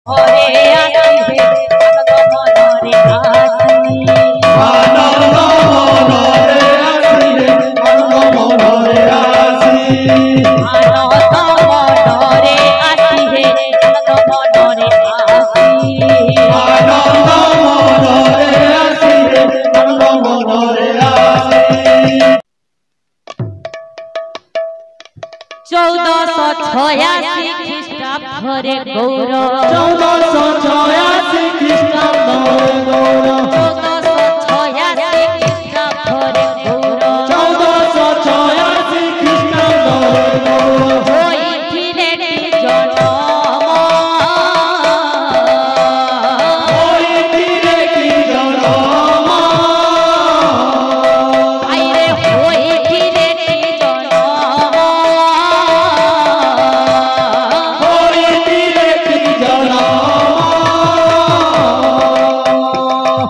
ওরে আসি হে আনন্দ মনরে আসি আনন্দ মনরে আসি রে আনন্দ মনরে আসি আনন্দ মনরে আসি হে আনন্দ মনরে আসি আনন্দ মনরে আসি রে আনন্দ মনরে আসি 1486 খ্রিস্টাব্দে গৌর 1486 খ্রিস্টাব্দে গৌর 1486 খ্রিস্টাব্দে গৌর 1486 খ্রিস্টাব্দে গৌর হইছিলেন জন্ম হইছিলে কি জনম আইরে হইছিলেন জন্ম হইছিলে কি জনম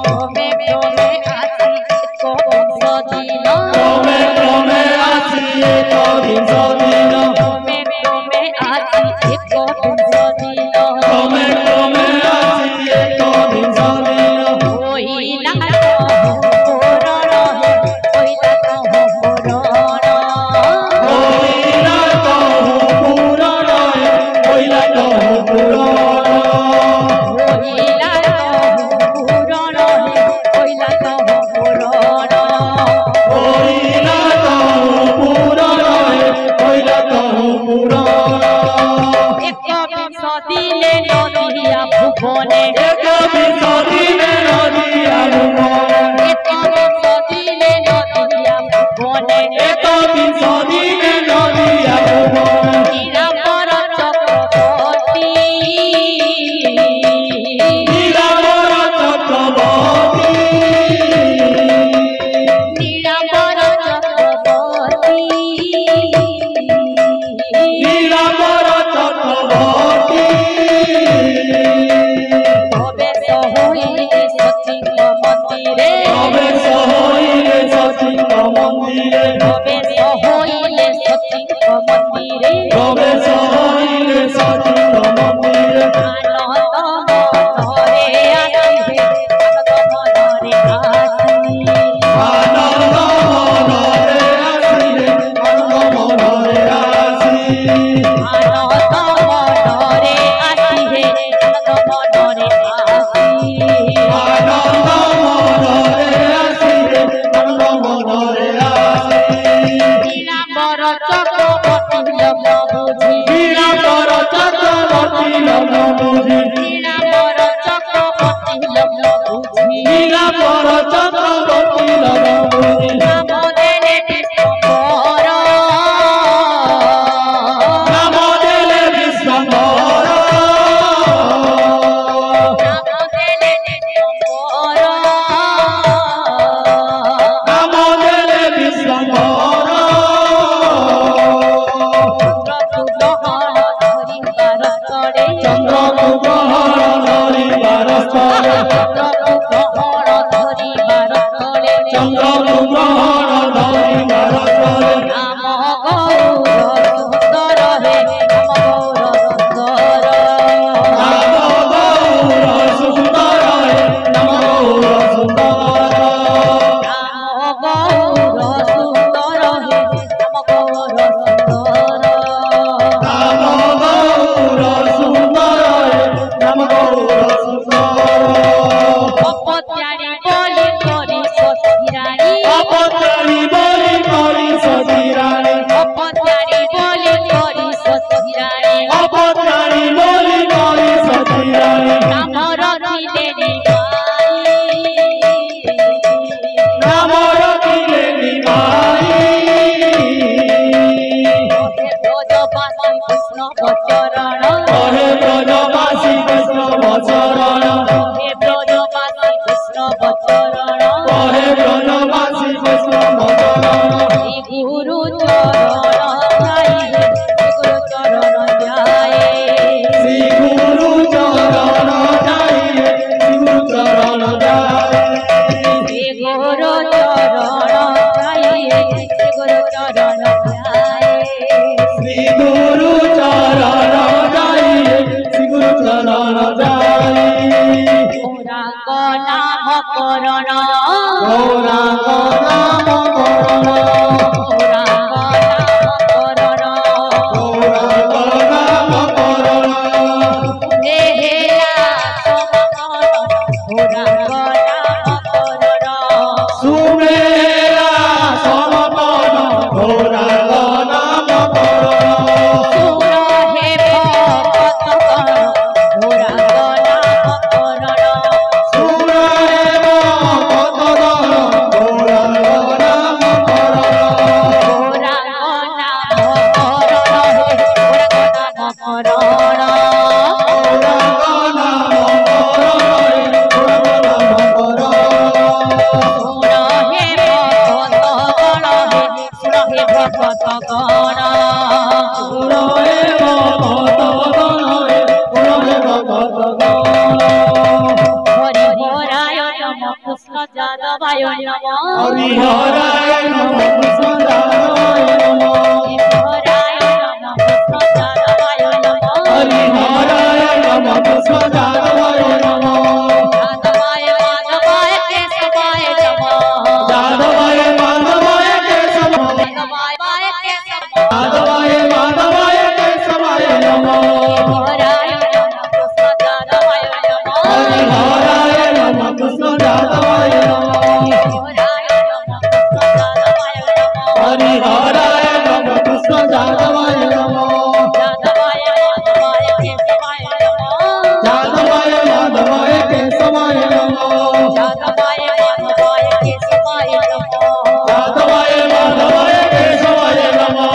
ক্রমে ক্রমে আসি এক বিংশ দিন ক্রমে ক্রমে আসি এক বিংশ দিন ক্রমে ক্রমে আসি এক বিংশ দিন ক্রমে ক্রমে আসি এক বিংশ দিন হইলা পুরণ হইলা পুরণ হইলা কহু পুরাণ হইলা কহু পুরাণ হইলা পুরণ হইলা পুরণ হইলা কহু পুরাণ হইলা কহু পুরাণ একবিংশ দিনে নদিয়া ভুবনে এক বিংশ দিনে নদিয়া ভুবনে একবিংশ দিনে নদিয়া ভুবনে এক বিংশ দিনে নদিয়া ভুবনে নিরাপর চক্রবর্তী নীলাম্বর চক্রবর্তী নিরাপর চক্রবর্তী নীলাম্বর চক্রবর্তী তবে সহই नाम करण गौरांग नाम करण हरिहराय नमः कृष्ण जादवाय नमः हरिहराय नमः कृष्ण जादवाय नमः जादवाय माधवाय केशवाय जादवाय माधवाय केशवाय नमः हरिहराय नमः कृष्ण जादवाय नमः हरिहराय नमः कृष्ण जादवाय नमः जादवाय माधवाय केशवाय नमः जादवाय माधवाय केशवाय नमः हरिहराय नमः कृष्ण जादवाय नमः हरिहराय नमः कृष्ण जादवाय नमः हरिहराय नमः कृष्ण जादवाय नमः हरिहराय नमः कृष्ण जादवाय नमः जादवाय माधवाय केशवाय नमः जादवाय माधवाय केशवाय नमः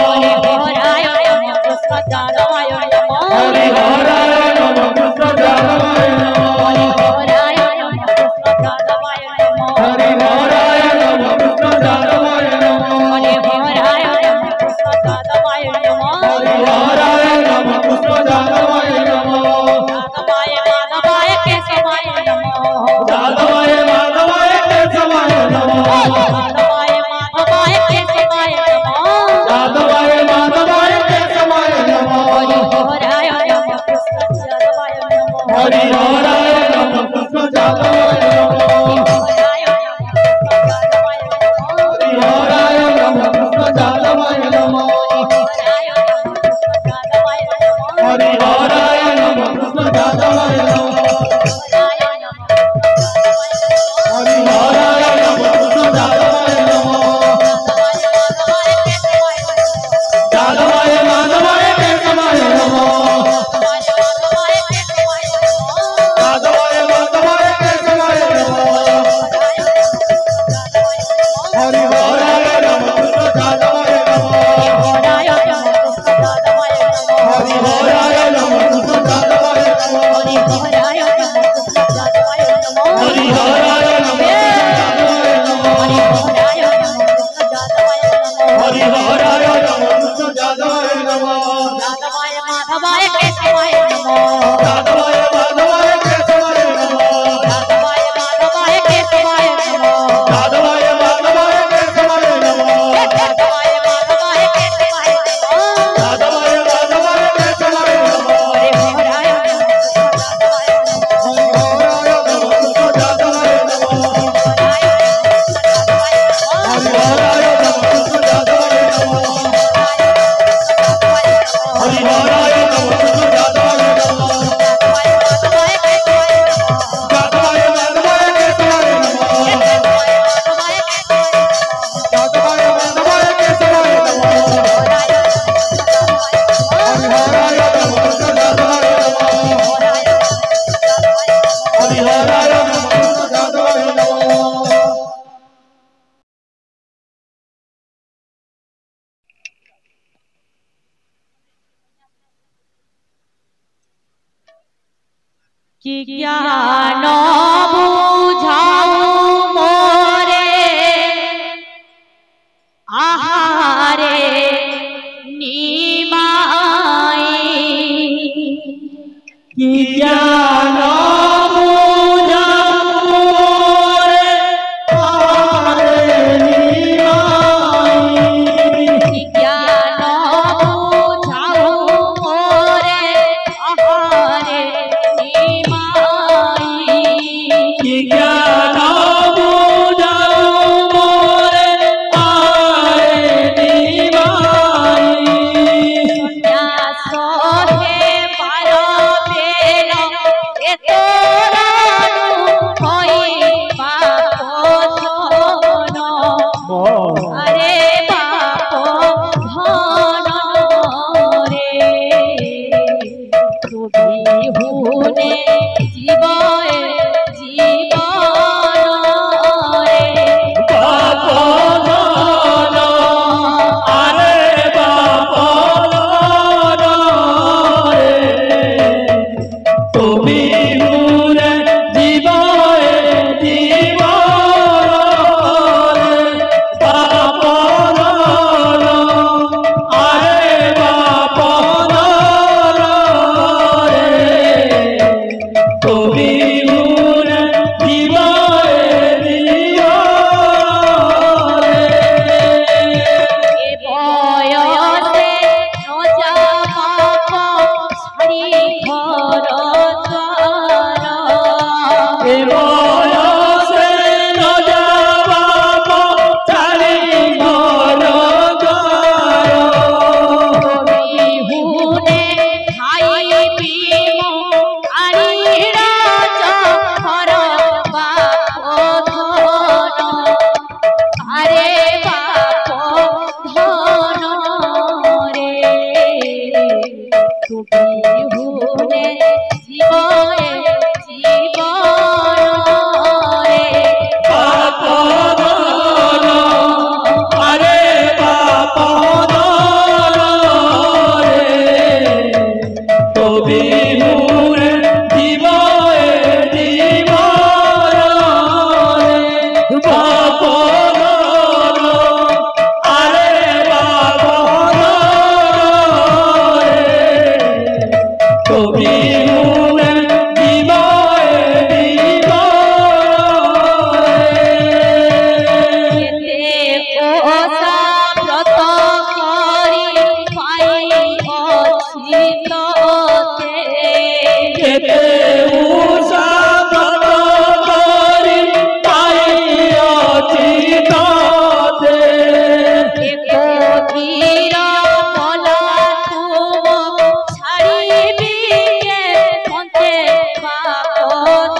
हरिहराय नमः कृष्ण जादवाय नमः हरिहराय नमः कृष्ण जादवाय नमः हरिहराय नमः कृष्ण जादवाय नमः हरिहराय नमः कृष्ण जादवाय नमः जादवाय माधवाय केशवाय नमः जादवाय माधवाय केशवाय नमः हरिहराय नमः कृष्ण जादवाय नमः हरिहराय नमः कृष्ण जादवाय नमः हरिहराय नमः हरिहराय नमः कृष्ण जादवाय नमः जादवाय माधवाय केशवाय नमः जादवाय माधवाय केशवाय नमः जादवाय माधवाय केशवाय नमः जादवाय माधवाय केशवाय नमः जादवाय माधवाय केशवाय नमः जादवाय माधवाय केशवाय नमः हरिहराय हरिहराय नमः कृष्ण जादवाय नमः हरिहराय नमः कृष्ण जादवाय नमः हरिहराय नमः कृष्ण जादवाय नमः जादवाय माधवाय केशवाय नमः जादवाय माधवाय केशवाय नमः हरिहराय नमः कृष्ण जादवाय नमः हरिहराय नमः कृष्ण जादवाय नमः कि ज्ञान बुझाऊ मोरे आहारे निमाई कि ज्ञान मुझे आरे निमाई कि ज्ञान बुझाऊ मोरे आहारे निमाई दो